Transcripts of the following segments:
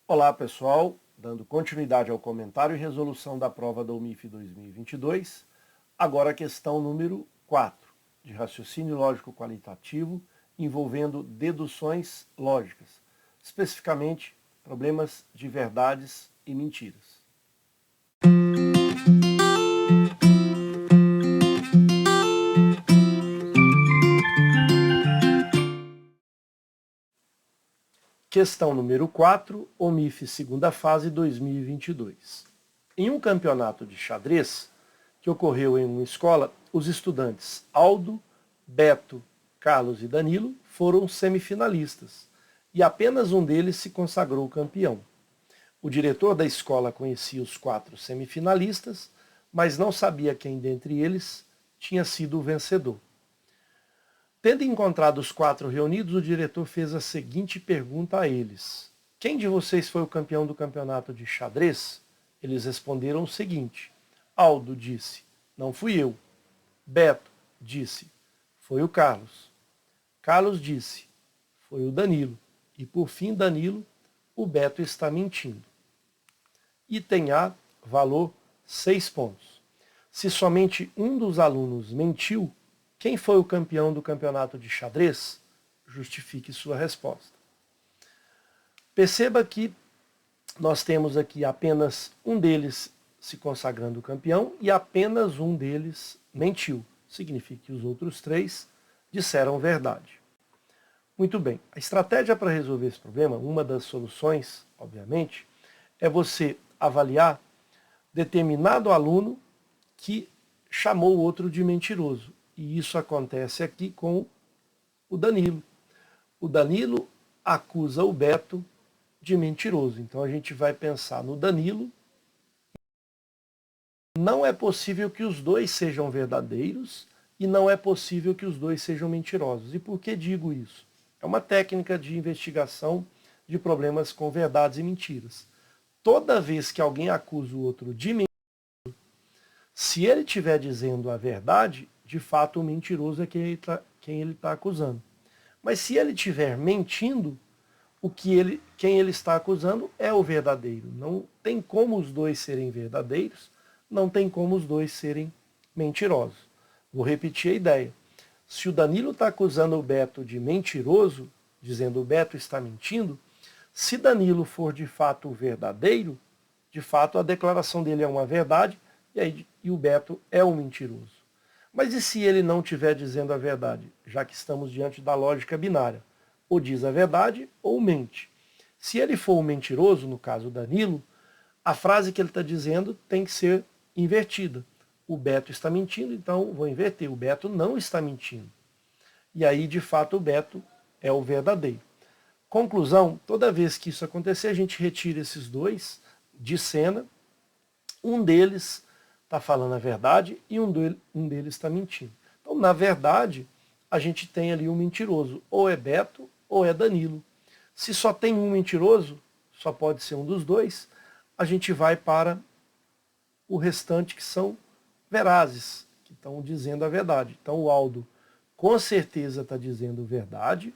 Olá pessoal, dando continuidade ao comentário e resolução da prova da UMIF 2022, agora a questão número 4, de raciocínio lógico qualitativo, envolvendo deduções lógicas, especificamente problemas de verdades e mentiras. Questão número 4, OMIF segunda fase 2022. Em um campeonato de xadrez que ocorreu em uma escola, os estudantes Aldo, Beto, Carlos e Danilo foram semifinalistas e apenas um deles se consagrou campeão. O diretor da escola conhecia os 4 semifinalistas, mas não sabia quem dentre eles tinha sido o vencedor. Tendo encontrado os 4 reunidos, o diretor fez a seguinte pergunta a eles: quem de vocês foi o campeão do campeonato de xadrez? Eles responderam o seguinte: Aldo disse: não fui eu. Beto disse: foi o Carlos. Carlos disse: foi o Danilo. E por fim, Danilo, o Beto está mentindo. Item A, valor 6 pontos. Se somente um dos alunos mentiu, quem foi o campeão do campeonato de xadrez? Justifique sua resposta. Perceba que nós temos aqui apenas um deles se consagrando campeão e apenas um deles mentiu. Significa que os outros 3 disseram verdade. Muito bem, a estratégia para resolver esse problema, uma das soluções, obviamente, é você avaliar determinado aluno que chamou o outro de mentiroso. E isso acontece aqui com o Danilo. O Danilo acusa o Beto de mentiroso. Então a gente vai pensar no Danilo. Não é possível que os dois sejam verdadeiros e não é possível que os dois sejam mentirosos. E por que digo isso? É uma técnica de investigação de problemas com verdades e mentiras. Toda vez que alguém acusa o outro de mentiroso, se ele estiver dizendo a verdade, de fato o mentiroso é quem ele está acusando. Mas se ele estiver mentindo, quem ele está acusando é o verdadeiro. Não tem como os dois serem verdadeiros, não tem como os dois serem mentirosos. Vou repetir a ideia. Se o Danilo está acusando o Beto de mentiroso, dizendo o Beto está mentindo, se Danilo for de fato o verdadeiro, de fato a declaração dele é uma verdade e o Beto é um mentiroso. Mas e se ele não estiver dizendo a verdade, já que estamos diante da lógica binária? Ou diz a verdade ou mente. Se ele for um mentiroso, no caso Danilo, a frase que ele está dizendo tem que ser invertida. O Beto está mentindo, então vou inverter. O Beto não está mentindo. E aí, de fato, o Beto é o verdadeiro. Conclusão, toda vez que isso acontecer, a gente retira esses dois de cena. Um deles está falando a verdade e um deles está mentindo. Então, na verdade, a gente tem ali um mentiroso. Ou é Beto ou é Danilo. Se só tem um mentiroso, só pode ser um dos dois, a gente vai para o restante que são verazes, que estão dizendo a verdade. Então o Aldo com certeza está dizendo verdade,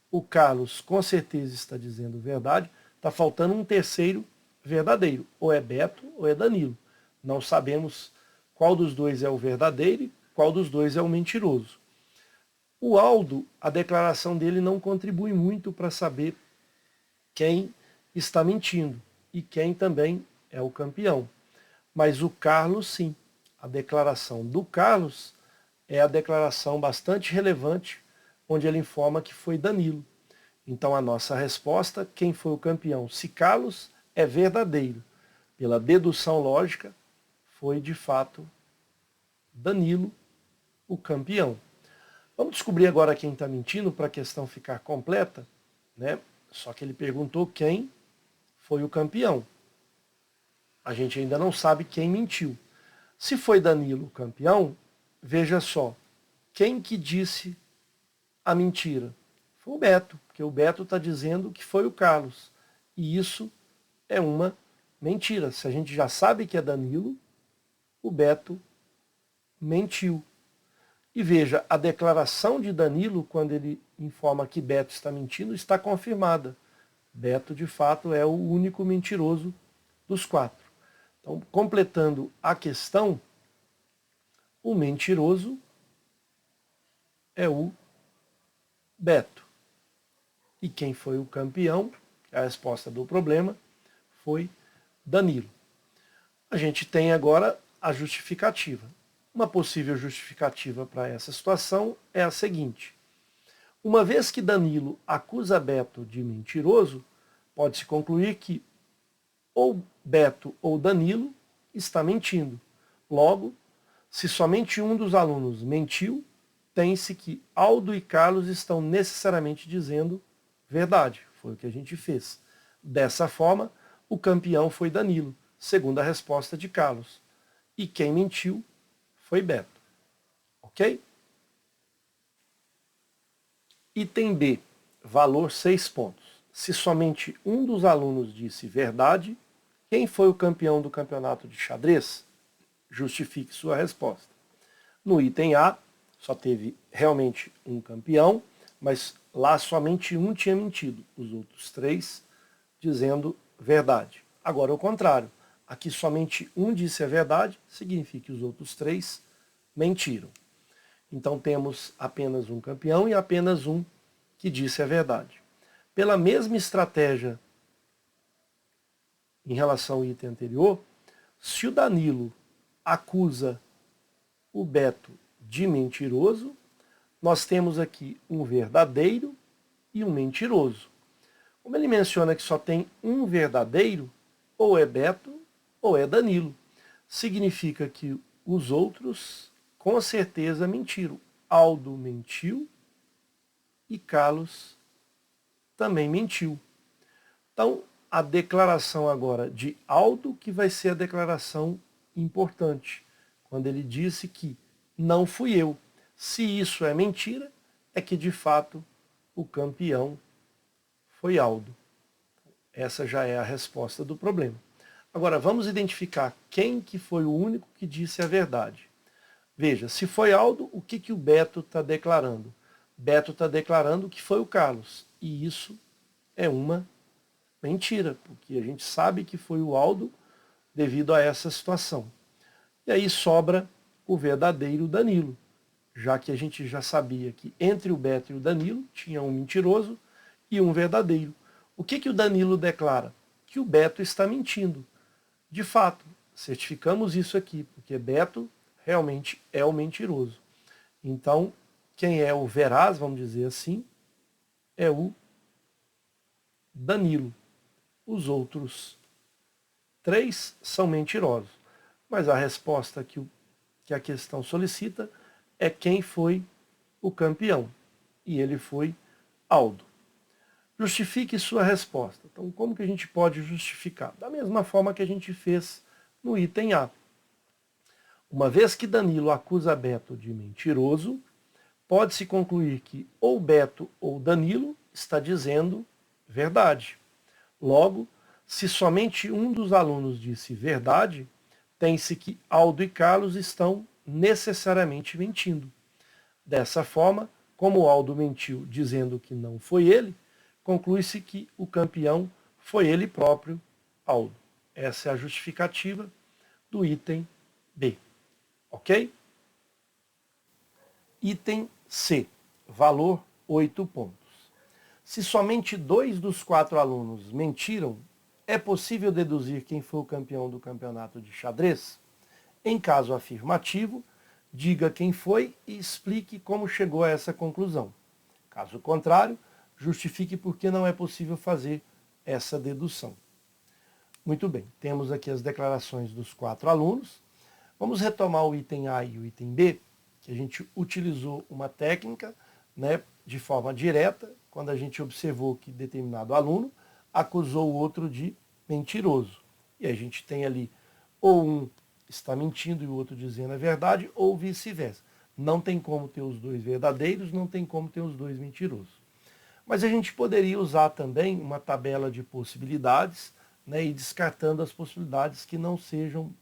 o Carlos com certeza está dizendo verdade, está faltando um terceiro verdadeiro, ou é Beto ou é Danilo. Não sabemos qual dos dois é o verdadeiro e qual dos dois é o mentiroso. O Aldo, a declaração dele não contribui muito para saber quem está mentindo e quem também é o campeão. Mas o Carlos, sim. A declaração do Carlos é a declaração bastante relevante, onde ele informa que foi Danilo. Então a nossa resposta, quem foi o campeão? Se Carlos é verdadeiro, pela dedução lógica, foi de fato Danilo, o campeão. Vamos descobrir agora quem está mentindo para a questão ficar completa, né? Só que ele perguntou quem foi o campeão. A gente ainda não sabe quem mentiu. Se foi Danilo o campeão, veja só, quem que disse a mentira? Foi o Beto, porque o Beto está dizendo que foi o Carlos. E isso é uma mentira. Se a gente já sabe que é Danilo, o Beto mentiu. E veja, a declaração de Danilo, quando ele informa que Beto está mentindo, está confirmada. Beto, de fato, é o único mentiroso dos quatro. Então, completando a questão, o mentiroso é o Beto. E quem foi o campeão, a resposta do problema, foi Danilo. A gente tem agora a justificativa. Uma possível justificativa para essa situação é a seguinte: uma vez que Danilo acusa Beto de mentiroso, pode-se concluir que ou Beto ou Danilo está mentindo. Logo, se somente um dos alunos mentiu, tem-se que Aldo e Carlos estão necessariamente dizendo verdade. Foi o que a gente fez. Dessa forma, o campeão foi Danilo, segundo a resposta de Carlos. E quem mentiu foi Beto. Ok? Item B, valor 6 pontos. Se somente um dos alunos disse verdade, quem foi o campeão do campeonato de xadrez? Justifique sua resposta. No item A, só teve realmente um campeão, mas lá somente um tinha mentido, os outros três dizendo verdade. Agora, o contrário. Aqui somente um disse a verdade, significa que os outros três mentiram. Então temos apenas um campeão e apenas um que disse a verdade. Pela mesma estratégia em relação ao item anterior, se o Danilo acusa o Beto de mentiroso, nós temos aqui um verdadeiro e um mentiroso. Como ele menciona que só tem um verdadeiro, ou é Beto ou é Danilo. Significa que os outros com certeza mentiram. Aldo mentiu e Carlos também mentiu. Então, a declaração agora de Aldo que vai ser a declaração importante, quando ele disse que não fui eu. Se isso é mentira, é que de fato o campeão foi Aldo. Essa já é a resposta do problema. Agora, vamos identificar quem que foi o único que disse a verdade. Veja, se foi Aldo, o que o Beto está declarando? Beto está declarando que foi o Carlos. E isso é uma mentira, porque a gente sabe que foi o Aldo devido a essa situação. E aí sobra o verdadeiro Danilo, já que a gente já sabia que entre o Beto e o Danilo tinha um mentiroso e um verdadeiro. O que o Danilo declara? Que o Beto está mentindo. De fato, certificamos isso aqui, porque Beto realmente é o mentiroso. Então, quem é o veraz, vamos dizer assim, é o Danilo. Os outros três são mentirosos. Mas a resposta que a questão solicita é quem foi o campeão. E ele foi Aldo. Justifique sua resposta. Então, como que a gente pode justificar? Da mesma forma que a gente fez no item A. Uma vez que Danilo acusa Beto de mentiroso, pode-se concluir que ou Beto ou Danilo está dizendo verdade. Logo, se somente um dos alunos disse verdade, tem-se que Aldo e Carlos estão necessariamente mentindo. Dessa forma, como Aldo mentiu dizendo que não foi ele, conclui-se que o campeão foi ele próprio, Aldo. Essa é a justificativa do item B. Ok? Item C. Valor 8 pontos. Se somente 2 dos 4 alunos mentiram, é possível deduzir quem foi o campeão do campeonato de xadrez? Em caso afirmativo, diga quem foi e explique como chegou a essa conclusão. Caso contrário, justifique por que não é possível fazer essa dedução. Muito bem, temos aqui as declarações dos 4 alunos. Vamos retomar o item A e o item B, que a gente utilizou uma técnica, né, de forma direta, quando a gente observou que determinado aluno acusou o outro de mentiroso. E a gente tem ali ou um está mentindo e o outro dizendo a verdade, ou vice-versa. Não tem como ter os dois verdadeiros, não tem como ter os dois mentirosos. Mas a gente poderia usar também uma tabela de possibilidades, né, e descartando as possibilidades que não sejam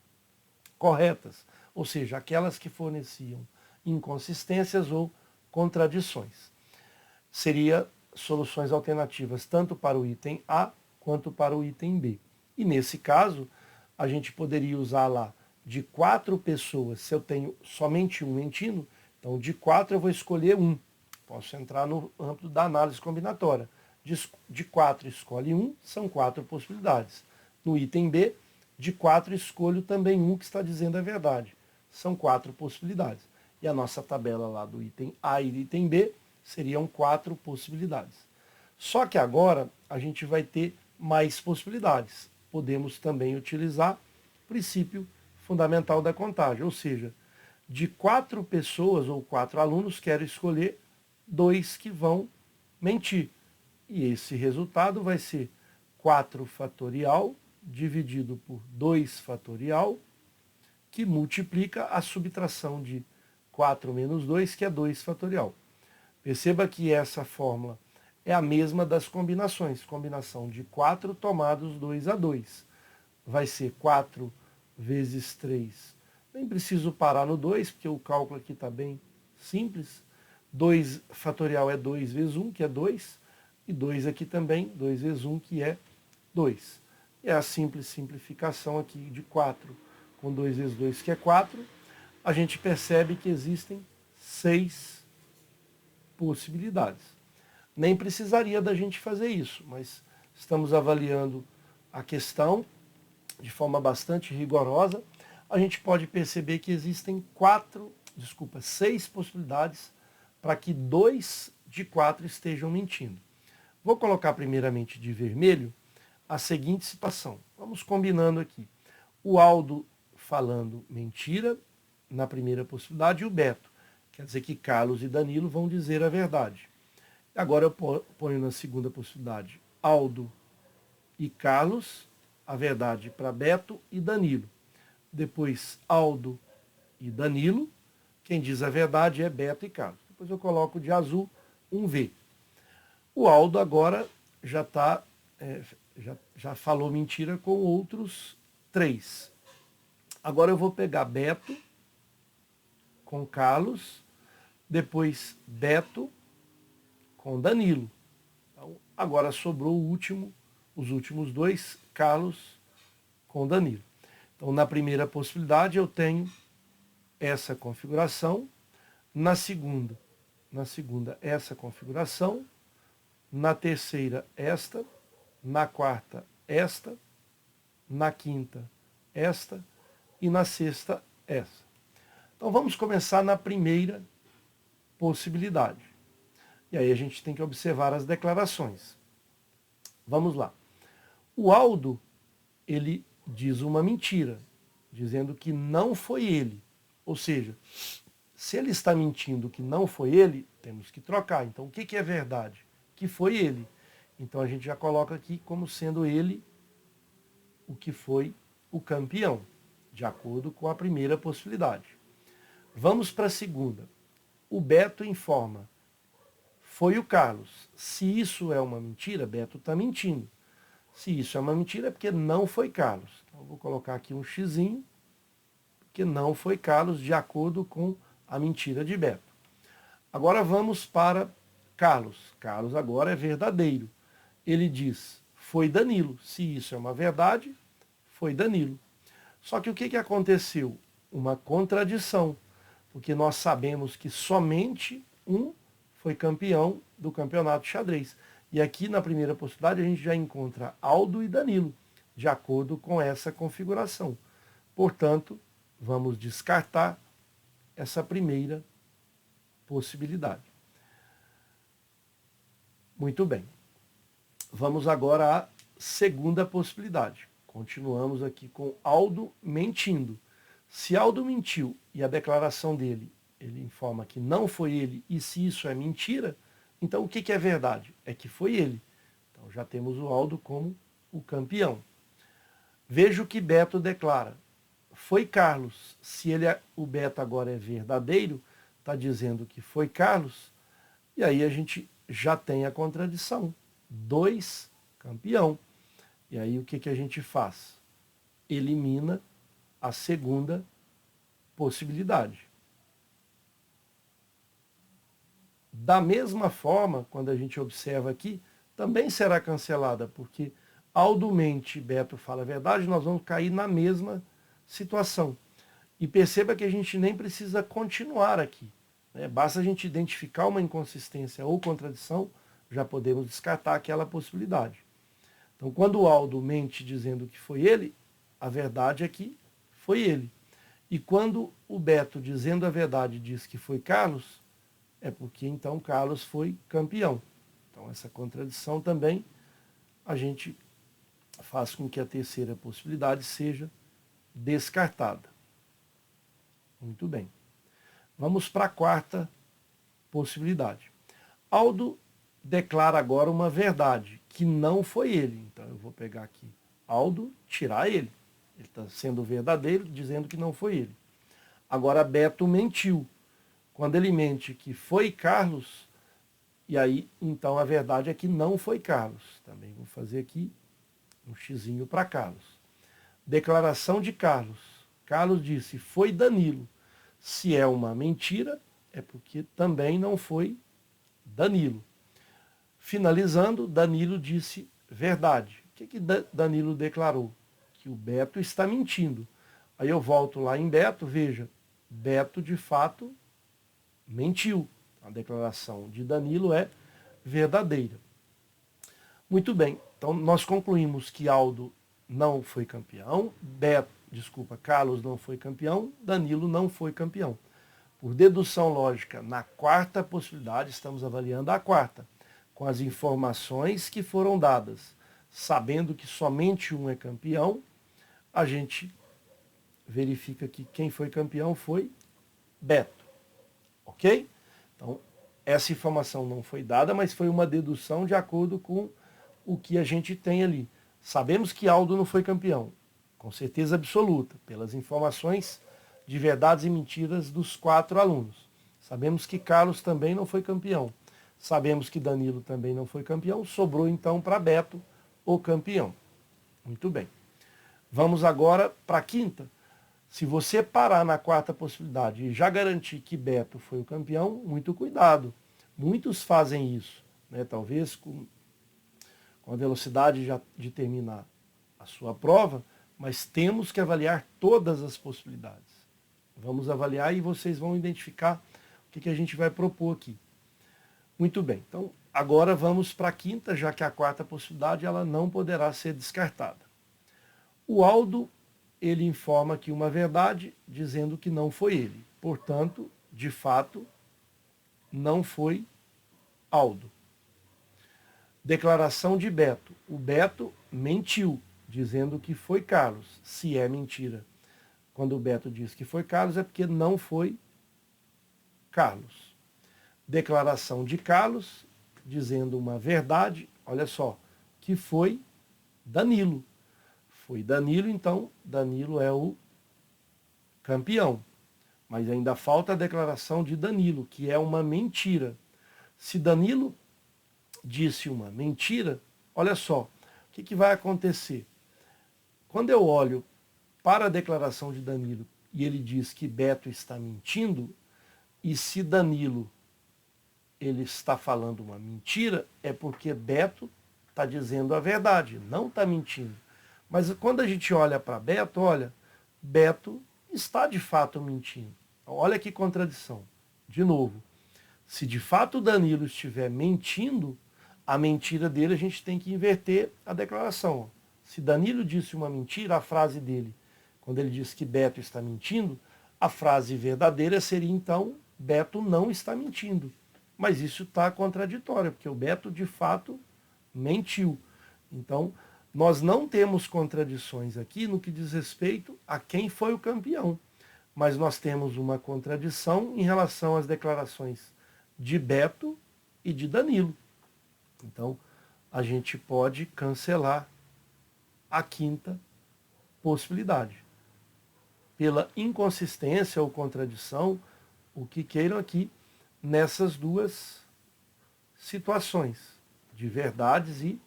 corretas, ou seja, aquelas que forneciam inconsistências ou contradições. Seria soluções alternativas tanto para o item A quanto para o item B. E nesse caso, a gente poderia usar lá de 4 pessoas, se eu tenho somente um mentindo, então de 4 eu vou escolher um. Posso entrar no âmbito da análise combinatória. De 4 escolhe um, são 4 possibilidades. No item B, de 4 escolho também um que está dizendo a verdade. São 4 possibilidades. E a nossa tabela lá do item A e do item B seriam 4 possibilidades. Só que agora a gente vai ter mais possibilidades. Podemos também utilizar o princípio fundamental da contagem, ou seja, de 4 pessoas ou 4 alunos, quero escolher 2 que vão mentir. E esse resultado vai ser 4 fatorial dividido por 2 fatorial, que multiplica a subtração de 4 menos 2, que é 2 fatorial. Perceba que essa fórmula é a mesma das combinações. Combinação de 4 tomados 2 a 2. Vai ser 4 vezes 3. Nem preciso parar no 2, porque o cálculo aqui está bem simples. 2 fatorial é 2 vezes 1, que é 2. E 2 aqui também, 2 vezes 1, que é 2. E é a simples simplificação aqui de 4 com 2 vezes 2, que é 4. A gente percebe que existem 6 possibilidades. Nem precisaria da gente fazer isso, mas estamos avaliando a questão de forma bastante rigorosa. A gente pode perceber que existem 6 possibilidades para que 2 de 4 estejam mentindo. Vou colocar primeiramente de vermelho a seguinte situação. Vamos combinando aqui. O Aldo falando mentira na primeira possibilidade e o Beto. Quer dizer que Carlos e Danilo vão dizer a verdade. Agora eu ponho na segunda possibilidade Aldo e Carlos, a verdade para Beto e Danilo. Depois Aldo e Danilo, quem diz a verdade é Beto e Carlos. Depois eu coloco de azul um V. O Aldo agora já falou mentira com outros 3. Agora eu vou pegar Beto com Carlos, depois Beto com Danilo. Então, agora sobrou os últimos 2, Carlos com Danilo. Então, na primeira possibilidade eu tenho essa configuração, na segunda essa configuração, na terceira esta, na quarta esta, na quinta esta e na sexta essa. Então vamos começar na primeira possibilidade. E aí a gente tem que observar as declarações. Vamos lá. O Aldo, ele diz uma mentira, dizendo que não foi ele. Ou seja, se ele está mentindo que não foi ele, temos que trocar. Então o que é verdade? Que foi ele. Então a gente já coloca aqui como sendo ele o que foi o campeão, de acordo com a primeira possibilidade. Vamos para a segunda. O Beto informa, foi o Carlos. Se isso é uma mentira, Beto está mentindo. Se isso é uma mentira, é porque não foi Carlos. Então, eu vou colocar aqui um xizinho, porque não foi Carlos, de acordo com a mentira de Beto. Agora vamos para Carlos. Carlos agora é verdadeiro. Ele diz, foi Danilo. Se isso é uma verdade, foi Danilo. Só que o que aconteceu? Uma contradição, porque nós sabemos que somente um foi campeão do campeonato de xadrez. E aqui na primeira possibilidade a gente já encontra Aldo e Danilo, de acordo com essa configuração. Portanto, vamos descartar essa primeira possibilidade. Muito bem. Vamos agora à segunda possibilidade. Continuamos aqui com Aldo mentindo. Se Aldo mentiu e a declaração dele, ele informa que não foi ele, e se isso é mentira, então o que é verdade? É que foi ele. Então já temos o Aldo como o campeão. Veja o que Beto declara. Foi Carlos. Se o Beto agora é verdadeiro, está dizendo que foi Carlos, e aí a gente já tem a contradição. 2, campeão. E aí o que a gente faz? Elimina a segunda possibilidade. Da mesma forma, quando a gente observa aqui, também será cancelada, porque Aldo mente e Beto fala a verdade, nós vamos cair na mesma situação. E perceba que a gente nem precisa continuar aqui, né? Basta a gente identificar uma inconsistência ou contradição, já podemos descartar aquela possibilidade. Então, quando o Aldo mente dizendo que foi ele, a verdade é que foi ele. E quando o Beto, dizendo a verdade, diz que foi Carlos, é porque então Carlos foi campeão. Então, essa contradição também a gente faz com que a terceira possibilidade seja descartada. Muito bem. Vamos para a quarta possibilidade. Aldo declara agora uma verdade, que não foi ele. Então eu vou pegar aqui Aldo, tirar ele. Ele está sendo verdadeiro, dizendo que não foi ele. Agora Beto mentiu. Quando ele mente que foi Carlos, e aí então a verdade é que não foi Carlos. Também vou fazer aqui um xizinho para Carlos. Declaração de Carlos. Carlos disse, foi Danilo. Se é uma mentira, é porque também não foi Danilo. Finalizando, Danilo disse verdade. O que Danilo declarou? Que o Beto está mentindo. Aí eu volto lá em Beto, veja, Beto de fato mentiu. A declaração de Danilo é verdadeira. Muito bem, então nós concluímos que Aldo não foi campeão, Carlos não foi campeão, Danilo não foi campeão. Por dedução lógica, na quarta possibilidade, estamos avaliando a quarta, com as informações que foram dadas, sabendo que somente um é campeão, a gente verifica que quem foi campeão foi Beto. Ok? Então, essa informação não foi dada, mas foi uma dedução de acordo com o que a gente tem ali. Sabemos que Aldo não foi campeão, com certeza absoluta, pelas informações de verdades e mentiras dos 4 alunos. Sabemos que Carlos também não foi campeão. Sabemos que Danilo também não foi campeão. Sobrou então para Beto o campeão. Muito bem. Vamos agora para a quinta. Se você parar na quarta possibilidade e já garantir que Beto foi o campeão, muito cuidado. Muitos fazem isso, né? Talvez com a velocidade de terminar a sua prova, mas temos que avaliar todas as possibilidades. Vamos avaliar e vocês vão identificar o que a gente vai propor aqui. Muito bem, então agora vamos para a quinta, já que a quarta possibilidade ela não poderá ser descartada. O Aldo, ele informa aqui uma verdade, dizendo que não foi ele. Portanto, de fato, não foi Aldo. Declaração de Beto. O Beto mentiu, dizendo que foi Carlos. Se é mentira, quando o Beto diz que foi Carlos, é porque não foi Carlos. Declaração de Carlos, dizendo uma verdade, olha só, que foi Danilo. Foi Danilo, então Danilo é o campeão. Mas ainda falta a declaração de Danilo, que é uma mentira. Se Danilo disse uma mentira, olha só, o que vai acontecer? Quando eu olho para a declaração de Danilo e ele diz que Beto está mentindo, e se Danilo ele está falando uma mentira, é porque Beto está dizendo a verdade, não está mentindo. Mas quando a gente olha para Beto, olha, Beto está de fato mentindo. Olha que contradição. De novo, se de fato Danilo estiver mentindo, a mentira dele a gente tem que inverter a declaração. Se Danilo disse uma mentira, a frase dele, quando ele diz que Beto está mentindo, a frase verdadeira seria então, Beto não está mentindo. Mas isso está contraditório, porque o Beto de fato mentiu. Então, nós não temos contradições aqui no que diz respeito a quem foi o campeão. Mas nós temos uma contradição em relação às declarações de Beto e de Danilo. Então, a gente pode cancelar a quinta possibilidade. Pela inconsistência ou contradição, o que queiram aqui, nessas duas situações, de verdades e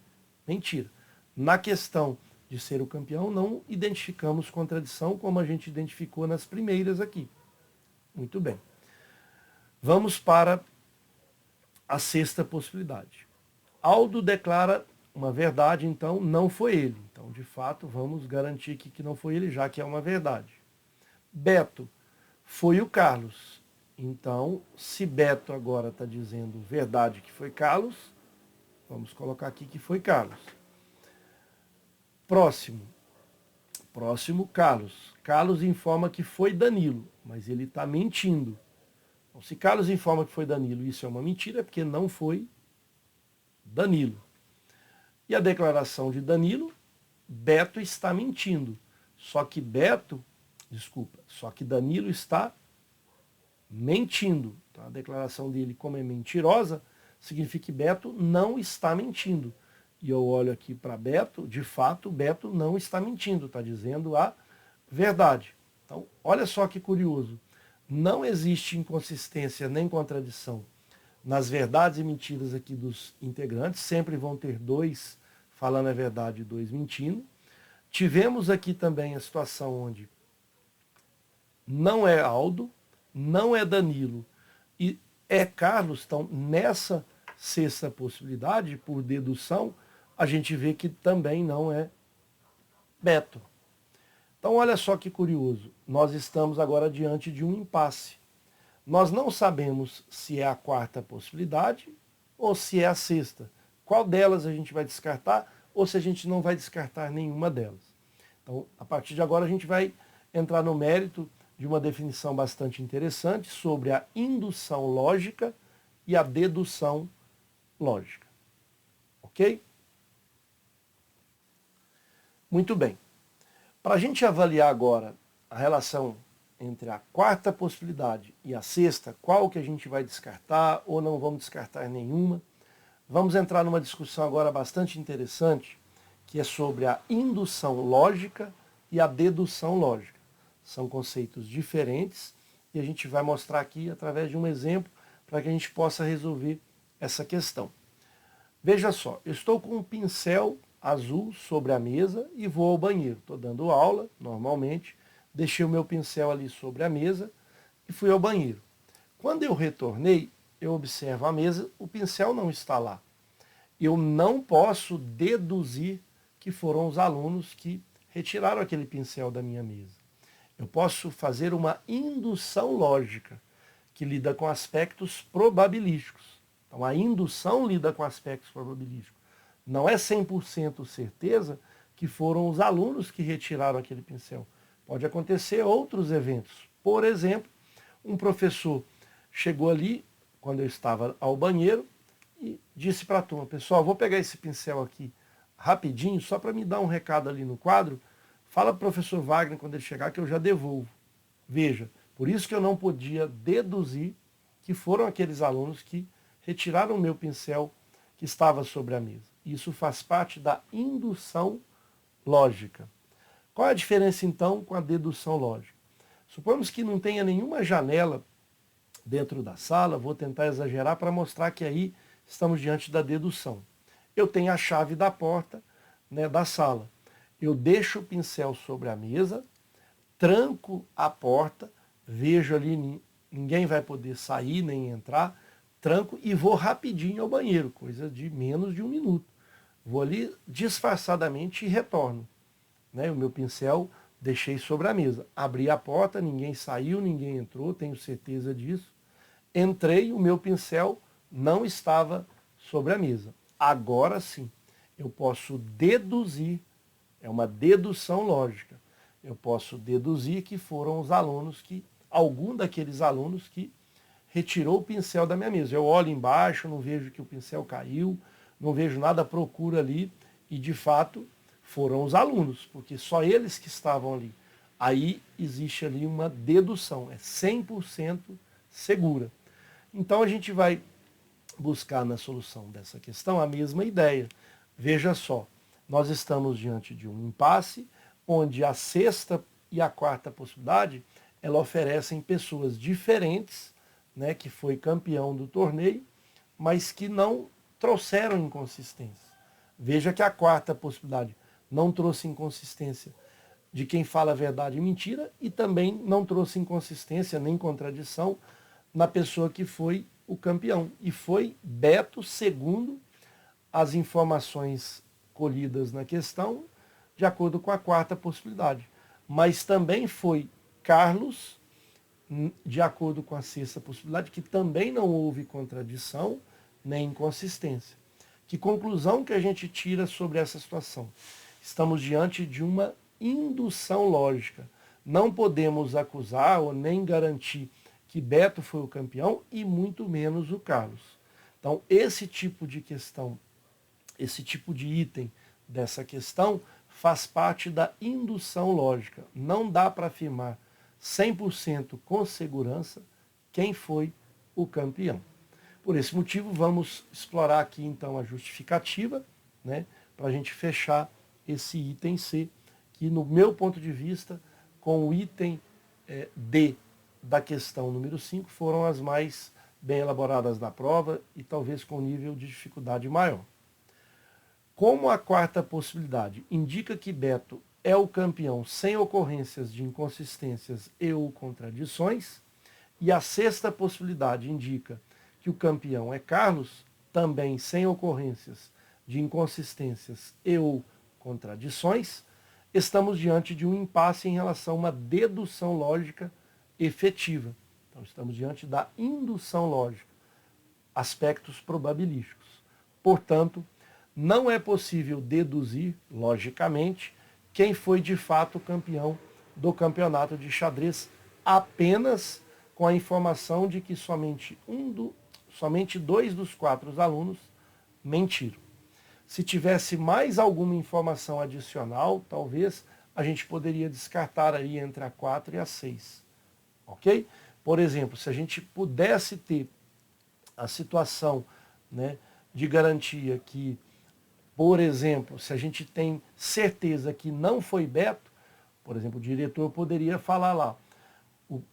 mentira. Na questão de ser o campeão, não identificamos contradição como a gente identificou nas primeiras aqui. Muito bem. Vamos para a sexta possibilidade. Aldo declara uma verdade, então não foi ele. Então, de fato, vamos garantir aqui que não foi ele, já que é uma verdade. Beto, foi o Carlos. Então, se Beto agora está dizendo verdade que foi Carlos, vamos colocar aqui que foi Carlos. Próximo, Carlos. Carlos informa que foi Danilo, mas ele está mentindo. Então, se Carlos informa que foi Danilo, isso é uma mentira, porque não foi Danilo. E a declaração de Danilo, Beto está mentindo. Só que Danilo está mentindo. Então, a declaração dele, como é mentirosa, significa que Beto não está mentindo. E eu olho aqui para Beto, de fato, Beto não está mentindo, está dizendo a verdade. Então, olha só que curioso. Não existe inconsistência nem contradição nas verdades e mentiras aqui dos integrantes, sempre vão ter dois falando a verdade e dois mentindo. Tivemos aqui também a situação onde não é Aldo, não é Danilo e é Carlos. Então, nessa sexta possibilidade, por dedução, a gente vê que também não é Beto. Então, olha só que curioso. Nós estamos agora diante de um impasse. Nós não sabemos se é a quarta possibilidade ou se é a sexta. Qual delas a gente vai descartar ou se a gente não vai descartar nenhuma delas. Então, a partir de agora, a gente vai entrar no mérito de uma definição bastante interessante sobre a indução lógica e a dedução lógica. Ok? Muito bem. Para a gente avaliar agora a relação entre a quarta possibilidade e a sexta, qual que a gente vai descartar ou não vamos descartar nenhuma, vamos entrar numa discussão agora bastante interessante, que é sobre a indução lógica e a dedução lógica. São conceitos diferentes e a gente vai mostrar aqui através de um exemplo para que a gente possa resolver essa questão. Veja só, eu estou com um pincel azul sobre a mesa e vou ao banheiro. Estou dando aula, normalmente, deixei o meu pincel ali sobre a mesa e fui ao banheiro. Quando eu retornei, eu observo a mesa, o pincel não está lá. Eu não posso deduzir que foram os alunos que retiraram aquele pincel da minha mesa. Eu posso fazer uma indução lógica, que lida com aspectos probabilísticos. Então, a indução lida com aspectos probabilísticos. Não é 100% certeza que foram os alunos que retiraram aquele pincel. Pode acontecer outros eventos. Por exemplo, um professor chegou ali, quando eu estava ao banheiro, e disse para a turma: pessoal, vou pegar esse pincel aqui rapidinho, só para me dar um recado ali no quadro. Fala para o professor Wagner, quando ele chegar, que eu já devolvo. Veja, por isso que eu não podia deduzir que foram aqueles alunos que retiraram o meu pincel que estava sobre a mesa. Isso faz parte da indução lógica. Qual é a diferença, então, com a dedução lógica? Suponhamos que não tenha nenhuma janela dentro da sala, vou tentar exagerar para mostrar que aí estamos diante da dedução. Eu tenho a chave da porta, né, da sala. Eu deixo o pincel sobre a mesa, tranco a porta, vejo ali, ninguém vai poder sair nem entrar, tranco e vou rapidinho ao banheiro, coisa de menos de 1 minuto. Vou ali disfarçadamente e retorno. Né? O meu pincel deixei sobre a mesa. Abri a porta, ninguém saiu, ninguém entrou, tenho certeza disso. Entrei, o meu pincel não estava sobre a mesa. Agora sim, eu posso deduzir, é uma dedução lógica. Eu posso deduzir que foram os alunos algum daqueles alunos que retirou o pincel da minha mesa. Eu olho embaixo, não vejo que o pincel caiu, não vejo nada, procuro ali e de fato foram os alunos, porque só eles que estavam ali. Aí existe ali uma dedução, é 100% segura. Então a gente vai buscar na solução dessa questão a mesma ideia. Veja só, nós estamos diante de um impasse, onde a sexta e a quarta possibilidade, ela oferecem pessoas diferentes, né, que foi campeão do torneio, mas que não trouxeram inconsistência. Veja que a quarta possibilidade não trouxe inconsistência de quem fala a verdade e mentira, e também não trouxe inconsistência nem contradição na pessoa que foi o campeão. E foi Beto, segundo as informações colhidas na questão, de acordo com a quarta possibilidade. Mas também foi Carlos, de acordo com a sexta possibilidade, que também não houve contradição nem inconsistência. Que conclusão que a gente tira sobre essa situação? Estamos diante de uma indução lógica. Não podemos acusar ou nem garantir que Beto foi o campeão e muito menos o Carlos. Então, esse tipo de questão, esse tipo de item dessa questão faz parte da indução lógica. Não dá para afirmar 100% com segurança quem foi o campeão. Por esse motivo, vamos explorar aqui então a justificativa, né, para a gente fechar esse item C, que no meu ponto de vista, com o item D da questão número 5, foram as mais bem elaboradas da prova e talvez com nível de dificuldade maior. Como a quarta possibilidade indica que Beto é o campeão sem ocorrências de inconsistências e ou contradições, e a sexta possibilidade indica que o campeão é Carlos, também sem ocorrências de inconsistências e ou contradições, estamos diante de um impasse em relação a uma dedução lógica efetiva. Então, estamos diante da indução lógica, aspectos probabilísticos. Portanto, não é possível deduzir, logicamente, quem foi de fato o campeão do campeonato de xadrez apenas com a informação de que somente dois dos 4 alunos mentiram. Se tivesse mais alguma informação adicional, talvez a gente poderia descartar aí entre a 4 e a 6. Ok? Por exemplo, se a gente pudesse ter a situação, né, de garantia que, por exemplo, se a gente tem certeza que não foi Beto, por exemplo, o diretor poderia falar lá,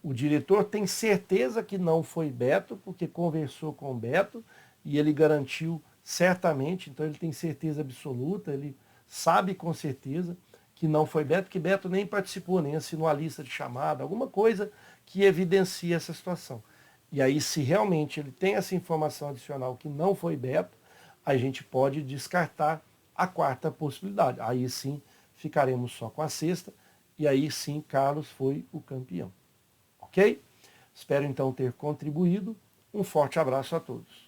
o diretor tem certeza que não foi Beto, porque conversou com o Beto e ele garantiu certamente, então ele tem certeza absoluta, ele sabe com certeza que não foi Beto, que Beto nem participou, nem assinou a lista de chamada, alguma coisa que evidencia essa situação. E aí, se realmente ele tem essa informação adicional que não foi Beto, a gente pode descartar a quarta possibilidade. Aí sim, ficaremos só com a sexta, e aí sim, Carlos foi o campeão. Ok? Espero então ter contribuído. Um forte abraço a todos.